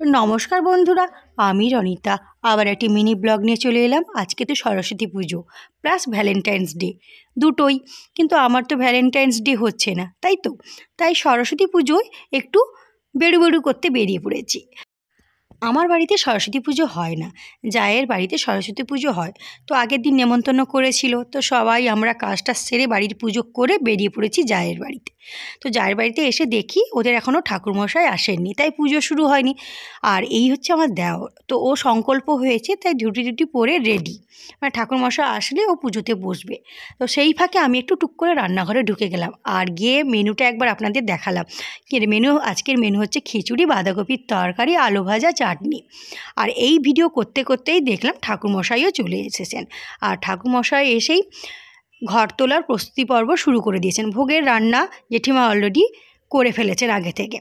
নমস্কার বন্ধুরা, আমি রনিতা আবার একটি মিনি ব্লগ নিয়ে চলে এলাম। আজকে তো সরস্বতী পুজো প্লাস ভ্যালেন্টাইন্স ডে দুটোই, কিন্তু আমার তো ভ্যালেন্টাইন্স ডে হচ্ছে না, তাই সরস্বতী পুজোয় একটু বেড়ু করতে বেরিয়ে পড়েছি। আমার বাড়িতে সরস্বতী পুজো হয় না, জায়ের বাড়িতে সরস্বতী পুজো হয়। তো আগের দিন নেমন্তন্ন করেছিল, তো সবাই আমরা কাজটা সেরে বাড়ির পুজো করে বেরিয়ে পড়েছি জায়ের বাড়িতে। তো জায়ের বাড়িতে এসে দেখি ওদের এখনও ঠাকুরমশাই আসেননি, তাই পুজো শুরু হয়নি। আর এই হচ্ছে আমার দেওর, তো ও সংকল্প হয়েছে, তাই ডিউটি পরে রেডি, মানে ঠাকুরমশাই আসলে ও পুজোতে বসবে। তো সেই ফাঁকে আমি একটু টুক করে রান্নাঘরে ঢুকে গেলাম আর গিয়ে মেনুটা একবার আপনাদের দেখালাম। আজকের মেনু হচ্ছে খিচুড়ি, বাঁধাকপির তরকারি, আলু ভাজা, চাটনি। আর এই ভিডিও করতেই দেখলাম ঠাকুরমশাইও চলে এসেছেন। আর ঠাকুরমশাই এসেই ঘর তোলার প্রস্তুতি পর্ব শুরু করে দিয়েছেন। ভোগের রান্না জেঠিমা অলরেডি করে ফেলেছেন আগে থেকে।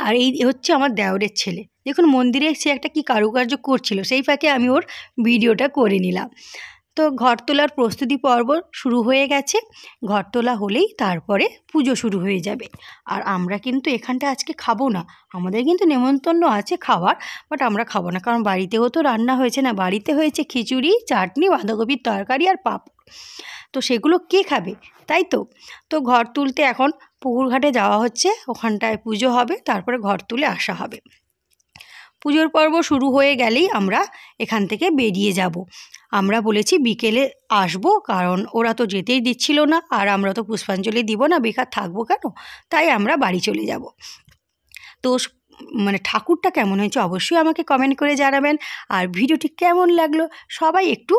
আর এই হচ্ছে আমার দেওরের ছেলে, দেখুন মন্দিরে সে একটা কি কারুকার্য করছিল, সেই ফাঁকে আমি ওর ভিডিওটা করে নিলাম। তো ঘর তোলার প্রস্তুতি পর্ব শুরু হয়ে গেছে। ঘর তোলা হলেই তারপরে পুজো শুরু হয়ে যাবে। আর আমরা কিন্তু এখানটা আজকে খাবো না, আমাদের কিন্তু নেমন্তন্ন আছে খাওয়ার, বাট আমরা খাবো না, কারণ বাড়িতেও তো রান্না হয়েছে না। বাড়িতে হয়েছে খিচুড়ি, চাটনি, বাঁধাকপির তরকারি আর পাঁপড়। তো সেগুলো কে খাবে, তাই তো। তো ঘর তুলতে এখন পুকুরঘাটে যাওয়া হচ্ছে, ওখানটায় পুজো হবে, তারপরে ঘর তুলে আসা হবে। পুজোর পর্ব শুরু হয়ে গেলেই আমরা এখান থেকে বেরিয়ে যাব। আমরা বলেছি বিকেলে আসব, কারণ ওরা তো যেতেই দিচ্ছিল না, আর আমরা তো পুষ্পাঞ্জলি দিব না, বেকার থাকবো কেন, তাই আমরা বাড়ি চলে যাব। তো ঠাকুরটা কেমন হয়েছে অবশ্যই আমাকে কমেন্ট করে জানাবেন। আর ভিডিওটি কেমন লাগলো সবাই একটু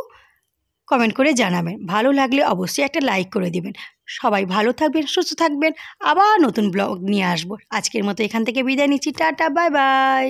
কমেন্ট করে জানাবেন। ভালো লাগলে অবশ্যই একটা লাইক করে দেবেন। সবাই ভালো থাকবেন, সুস্থ থাকবেন। আবার নতুন ব্লগ নিয়ে আসবো। আজকের মতো এখান থেকে বিদায় নিচ্ছি। Tata, bye bye.